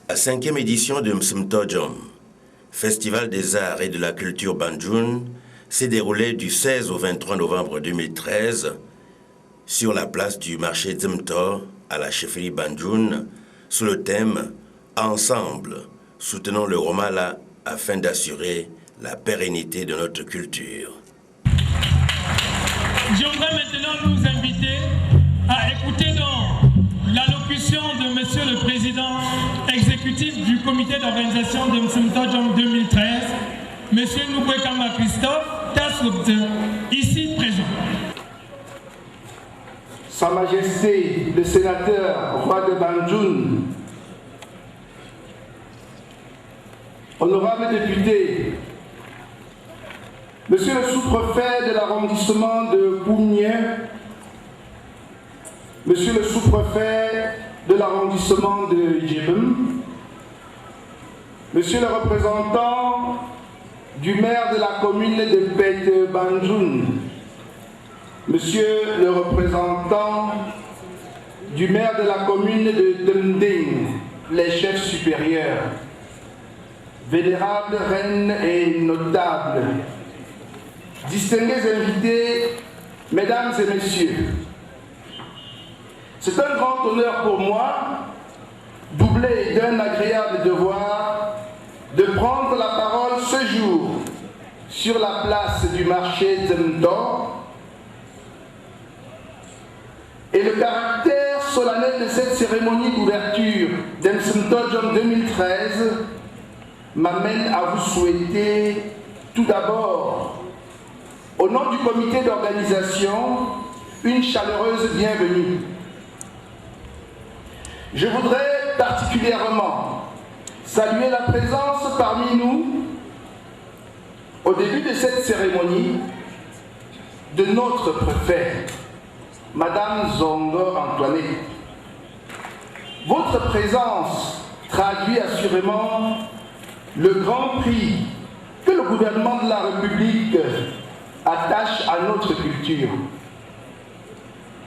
La 5e édition de Msmtojom, Festival des arts et de la culture Banjoun, s'est déroulée du 16 au 23 novembre 2013 sur la place du marché Dzimto à la chefferie Banjoun sous le thème « Ensemble, soutenons le Romala afin d'assurer la pérennité de notre culture ». J'aimerais maintenant nous inviter à écouter donc l'allocution de Monsieur le Président exécutif du comité d'organisation de Msmtojom 2013, Monsieur Nubwekama Christophe Tassoubte, ici présent. Sa Majesté le sénateur roi de Banjoun, honorables députés, Monsieur le sous-préfet de l'arrondissement de Koumien, Monsieur le sous-préfet de l'arrondissement de Djibem, Monsieur le représentant du maire de la commune de Pet Banjoun, Monsieur le représentant du maire de la commune de Dending, les chefs supérieurs, vénérables reines et notables, distingués invités, mesdames et messieurs, c'est un grand honneur pour moi, doublé d'un agréable devoir, de prendre la parole ce jour sur la place du marché Dzimto. Et le caractère solennel de cette cérémonie d'ouverture d'Msmtojom 2013 m'amène à vous souhaiter tout d'abord, au nom du comité d'organisation, une chaleureuse bienvenue. Je voudrais particulièrement saluer la présence parmi nous, au début de cette cérémonie, de notre préfet, Madame Zongo Antoinette. Votre présence traduit assurément le grand prix que le gouvernement de la République attache à notre culture,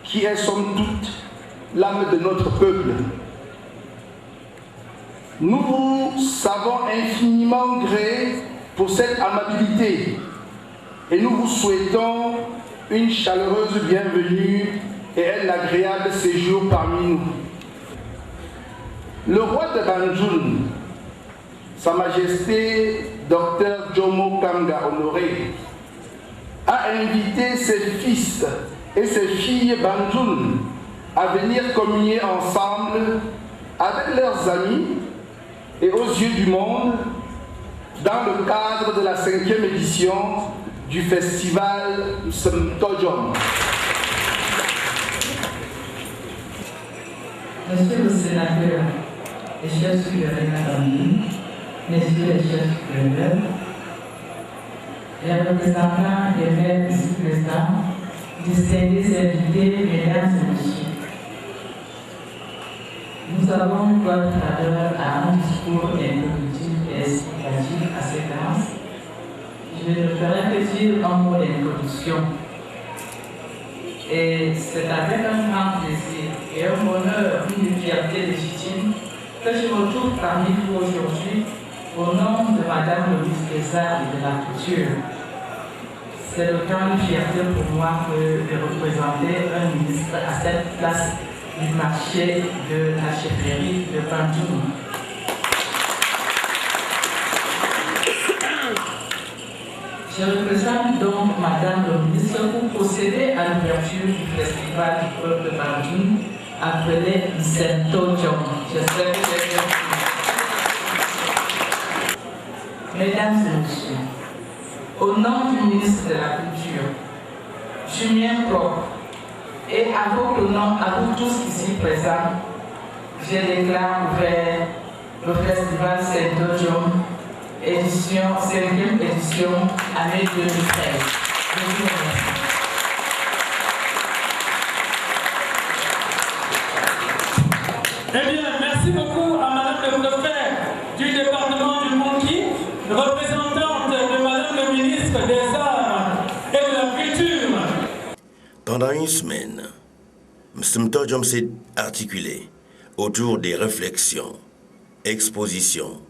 qui est somme toute l'âme de notre peuple. Nous vous savons infiniment gré pour cette amabilité et nous vous souhaitons une chaleureuse bienvenue et un agréable séjour parmi nous. Le roi de Banjoun, Sa Majesté Dr Jomo Kanga Honoré, a invité ses fils et ses filles Banjoun à venir communier ensemble avec leurs amis et aux yeux du monde dans le cadre de la 5e édition du festival Msmtojom. Monsieur le sénateur, les chefs supérieurs d'amis, messieurs les chefs supérieurs, les représentants des maires ici présents, distingués invités, mesdames et messieurs. Nous avons droit tout à l'heure à un discours introductif et explicatif à ces séquence. Je ne ferai que dire un mot d'introduction. Et c'est avec un grand plaisir et un honneur, une fierté légitime, que je me trouve parmi vous aujourd'hui au nom de Madame le ministre des Arts et de la Culture. C'est le temps de fierté pour moi de représenter un ministre à cette place du marché de la chefferie de Banjoun. Je représente donc Madame le ministre pour procéder à l'ouverture du festival du peuple de Banjoun appelé Msmtojom. J'espère que j'ai bien compris. Mesdames et messieurs, au nom du ministre de la Culture, Julien Prof, Et à votre nom, à vous tous ici présents, je déclare ouvert le Festival Saint-Odium, édition, 5e édition, année 2013. Je vous remercie. Eh bien, merci beaucoup à Madame le préfet du département du Montki, représentante de Madame le ministre des Arts et de la Culture. Pendant une semaine, Msimtojom s'est articulé autour des réflexions, expositions,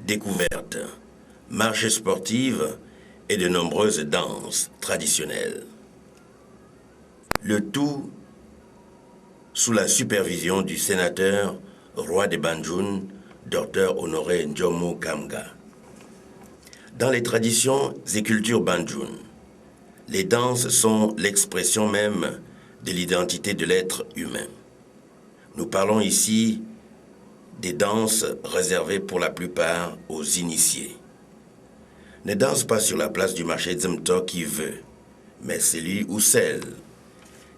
découvertes, marches sportives et de nombreuses danses traditionnelles. Le tout sous la supervision du sénateur roi de Banjul, Dr Honoré Jomo Kamga. Dans les traditions et cultures Banjul, les danses sont l'expression même de l'identité de l'être humain. Nous parlons ici des danses réservées pour la plupart aux initiés. Ne danse pas sur la place du marché Dzimto qui veut, mais celui ou celle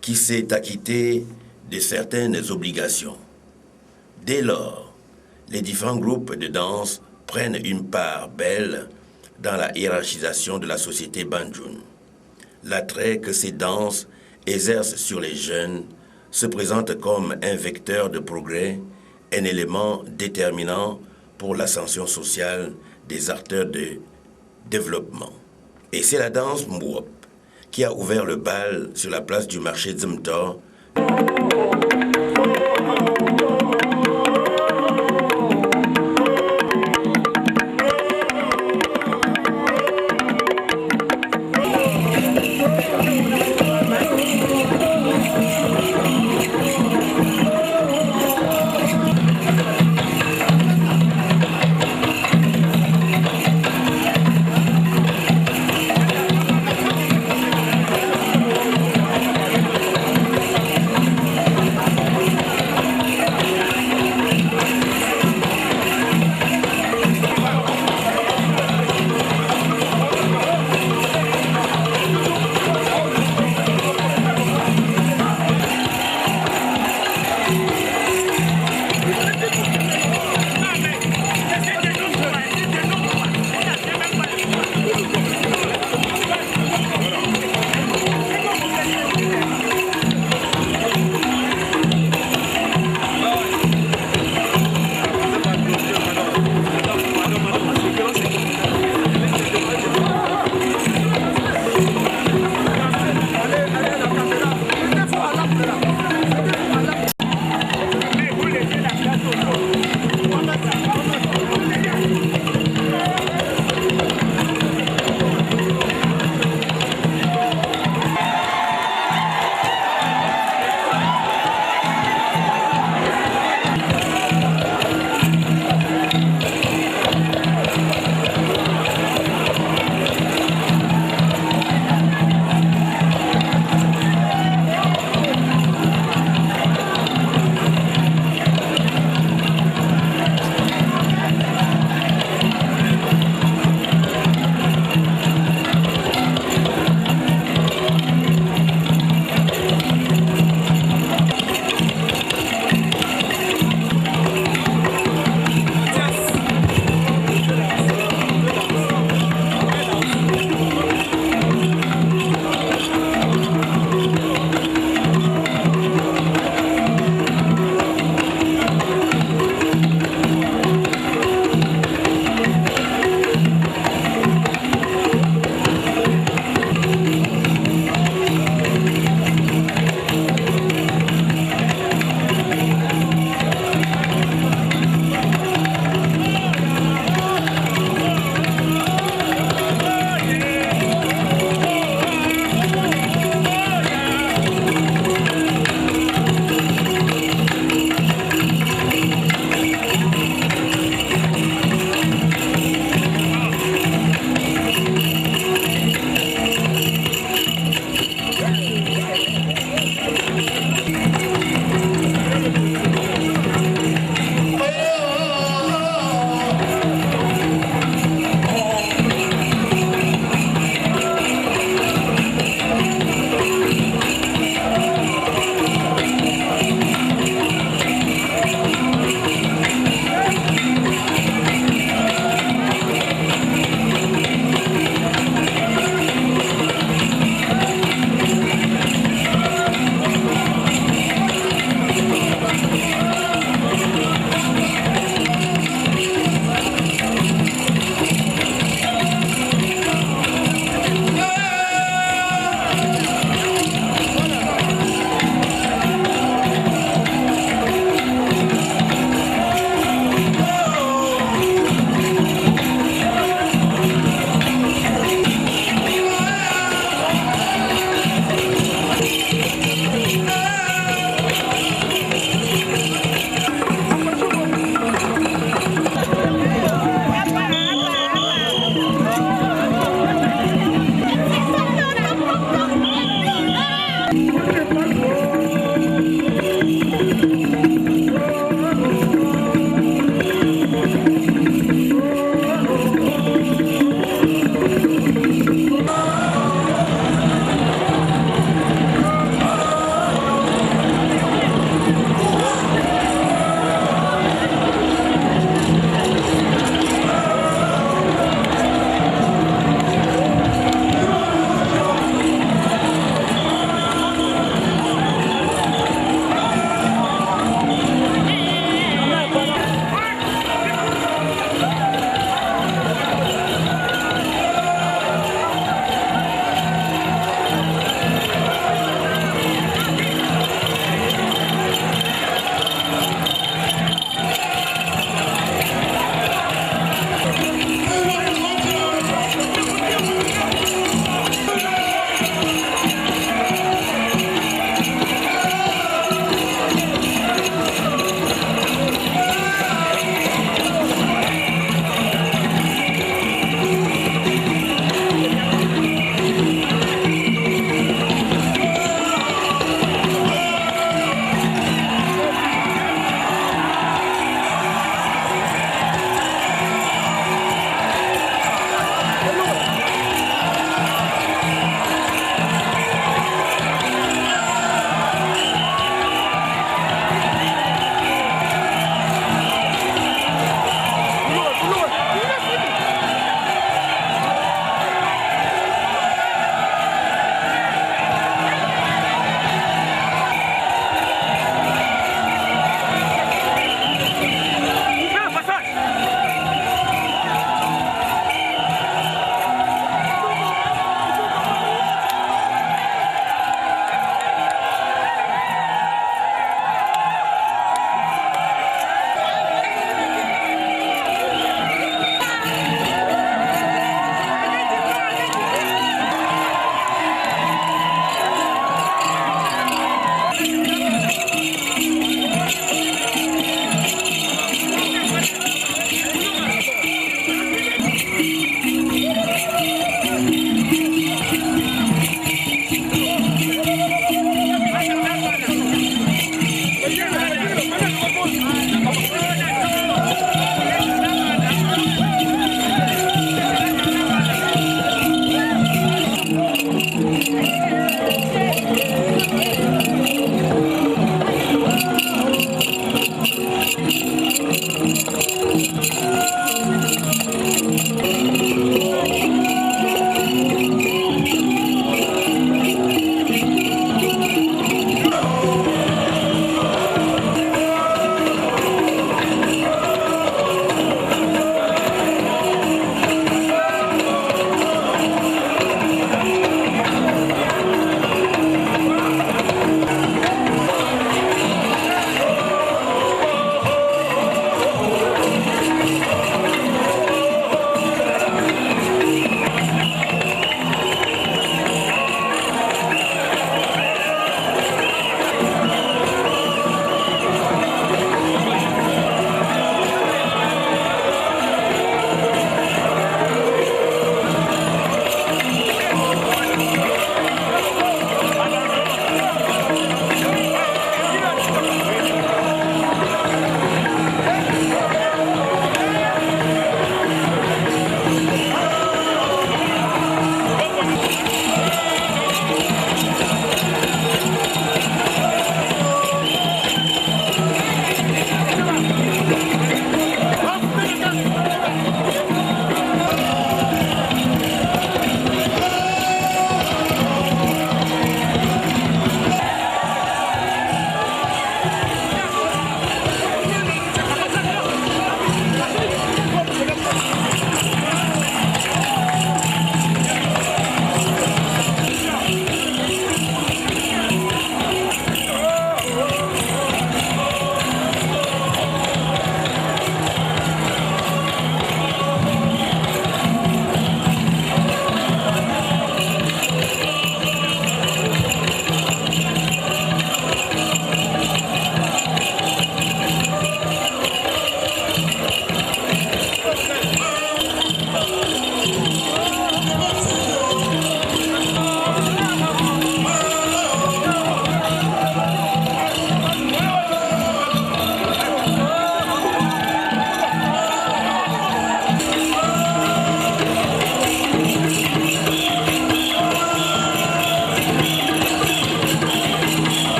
qui s'est acquitté de certaines obligations. Dès lors, les différents groupes de danse prennent une part belle dans la hiérarchisation de la société Banjul. L'attrait que ces danses exercent sur les jeunes se présente comme un vecteur de progrès, un élément déterminant pour l'ascension sociale des acteurs de développement. Et c'est la danse Mwop qui a ouvert le bal sur la place du marché Dzimto.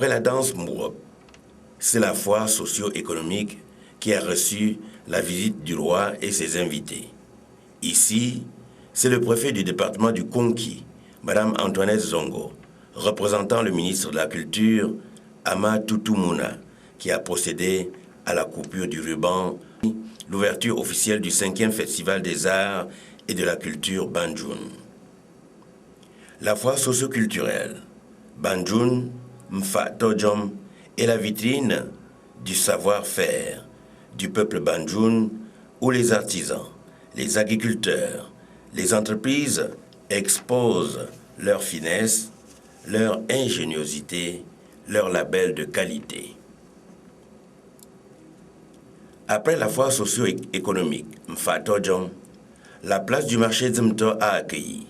Après la danse Mourop, c'est la foire socio-économique qui a reçu la visite du roi et ses invités. Ici, c'est le préfet du département du Konki, Mme Antoinette Zongo, représentant le ministre de la Culture, Ama Toutoumouna, qui a procédé à la coupure du ruban, l'ouverture officielle du 5e Festival des Arts et de la Culture Banjoun. La foire socio-culturelle Banjoun Mfa Tojom est la vitrine du savoir-faire du peuple Banjoun où les artisans, les agriculteurs, les entreprises exposent leur finesse, leur ingéniosité, leur label de qualité. Après la foire socio-économique Mfa Tojom, la place du marché Dzimto a accueilli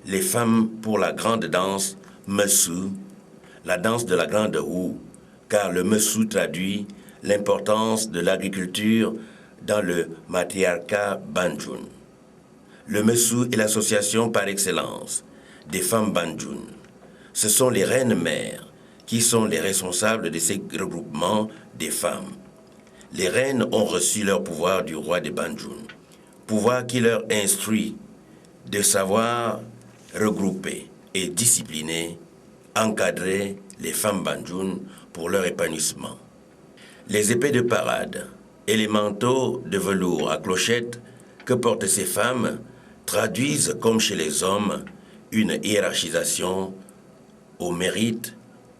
les femmes pour la grande danse Messou, la danse de la grande roue, car le Messou traduit l'importance de l'agriculture dans le matriarcat Banjoun. Le Messou est l'association par excellence des femmes Banjoun. Ce sont les reines-mères qui sont les responsables de ces regroupements des femmes. Les reines ont reçu leur pouvoir du roi de Banjoun, pouvoir qui leur instruit de savoir regrouper et discipliner, encadrer les femmes Banjoun pour leur épanouissement. Les épées de parade et les manteaux de velours à clochettes que portent ces femmes traduisent, comme chez les hommes, une hiérarchisation au mérite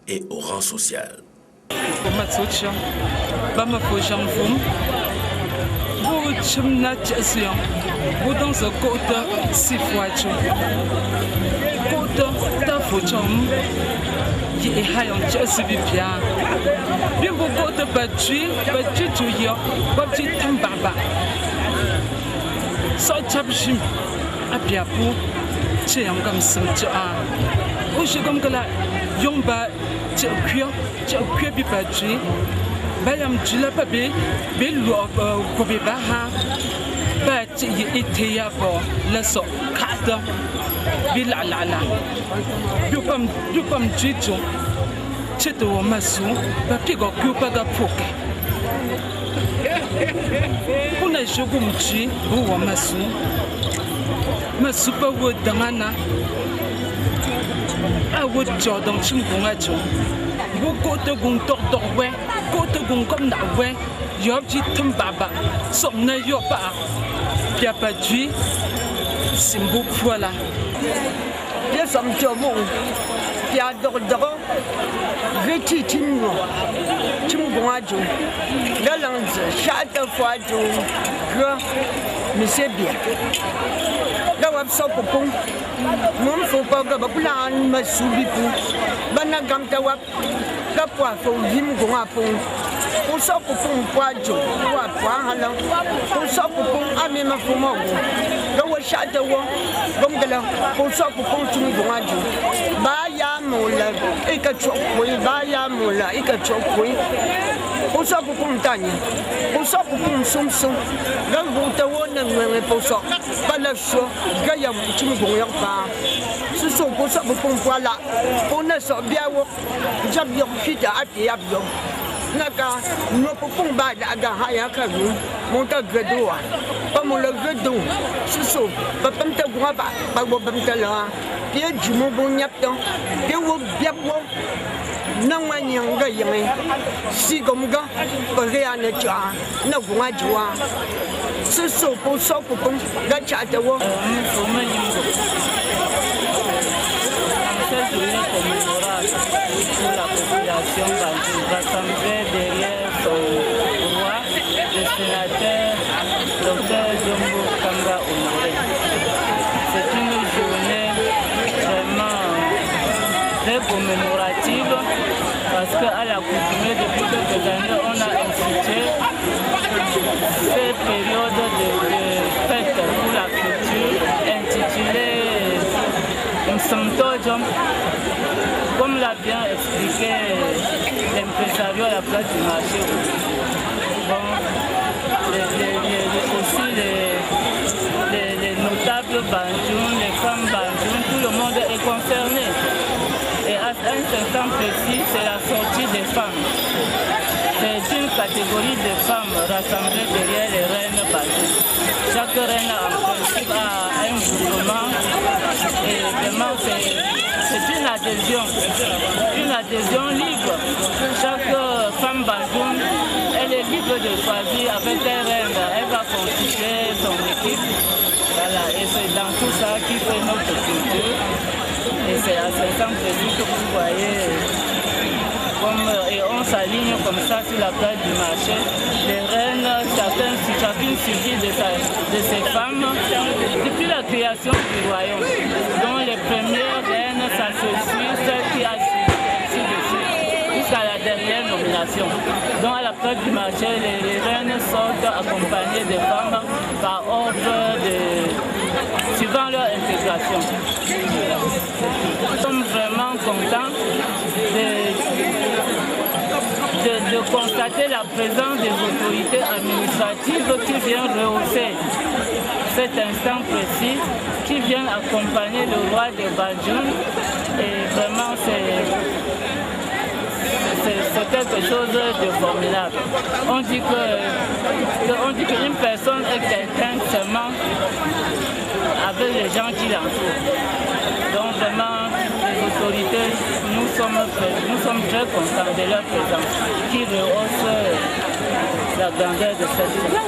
et au rang social. Bayam jula babe be lo ko be ba ha ba ti ite ya bo la so kada bi la du pam jitu chito masu ba pigo ku pa ga poke una jogum ji bu masu ba wo dangana a wo jodong chim gonga jo bu ko to gung tok we ko to gung kom na we yob ji tum baba so na yo ba pia pa ji simbu voilà ye som jomo pia dog veti tinno chim gonga jo galanze chata fois jo que monsieur bien da wab so popon mon fo pa ga plan masubi pu bana gamta wab ka kwa fo vim gonga pu ko so popon kwa jo wa kwa hala ko so popon ame ma fo mo ga wa shata wo gom gala ko so popon chim gonga jo ba ya mola e ka cho ko ba ya mola e ka cho ko ko so popon tani ko so popon sum ga wo ta wo na ngwe po so ba la so ga ya chim gonga pa su so ko so popon la ko na so bia wo jab yo fita ati ya yo naka no popon ba da ga ha ya ka ru mo ta gado pa mo le gado su so pa pam ta gwa ba bo pam ta la ke ju mo bo nyap to ke wo bia wo na wa nyang ga yeme si gom ga ko re ana cha na gwa jwa su so ko so popon ga cha ta wo cette journée commémorable pour la population bantoue rassemblée derrière son roi, le sénateur Dr Djombo Kanga Honoré. C'est une journée vraiment très commémorative parce qu'à l'accoutumée depuis quelques années, on a institué ces périodes de fête pour la culture intitulée Msumtojom, comme l'a bien expliqué l'impresario à la place du marché. Bon, aussi les notables Banjoun, les femmes Banjoun, tout le monde est concerné. Et à un certain précis, c'est la sortie des femmes. C'est une catégorie de femmes rassemblées derrière les reines Banjoun. Chaque reine en principe a un mouvement et vraiment c'est une adhésion libre. Chaque femme Banjoun, elle est libre de choisir avec un reine, elle va constituer son équipe. Voilà, et c'est dans tout ça qui fait notre culture. Et c'est à ce temps précis que vous voyez. Et on s'aligne comme ça sur la place du marché. Les reines, chacune suivie de ses femmes, depuis la création du royaume. Donc les premières reines s'associent, celles qui a suivi jusqu'à la dernière nomination. Donc à la place du marché, les reines sortent accompagnées des femmes par ordre suivant leur intégration. Nous sommes vraiment contents de constater la présence des autorités administratives qui viennent rehausser cet instant précis, qui viennent accompagner le roi de Banjul. Et vraiment, c'est quelque chose de formidable. On dit qu'une personne est quelqu'un seulement avec les gens qui l'entourent. Donc vraiment, les autorités, nous sommes très contents de leur présence, qui rehausse la grandeur de cette ville.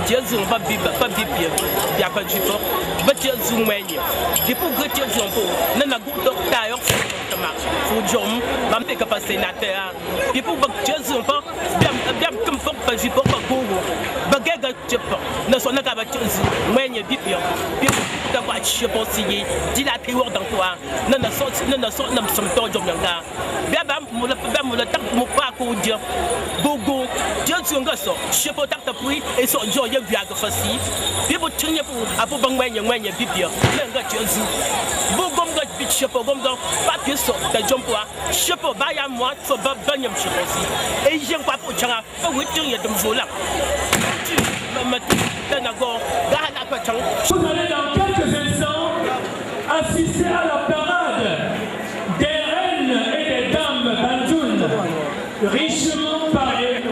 Tiens-vous pas bibia, bien pas du port, mais tiens-vous moyen. Des pour que tiens-vous un peu, n'a goût d'ailleurs, faut jom, m'en fait que passer la terre. Des pour que tiens-vous pas, bien comme fort, pas du port, pas goût. Baguette, tu peux, ne soit pas tiens-vous, moyen bibia, bien d'avoir chier pour signer, dilaté dans toi, ne sommes pas jom yanga. Bien, le temps pour pas qu'on dit, bogo, tiens-vous un gosse, chier pour ta pluie et son joyeux. People turn you up when you're bibia, then got your zoo. Bogom got big ship or gom, papi so, the jumper, ship or buy a mod for Bunyam Shippers. Asian Papu Changa, but we do it them full up. Then I go, vous allez dans quelques instants assister à la parade des reines et des dames Banjul, richement parées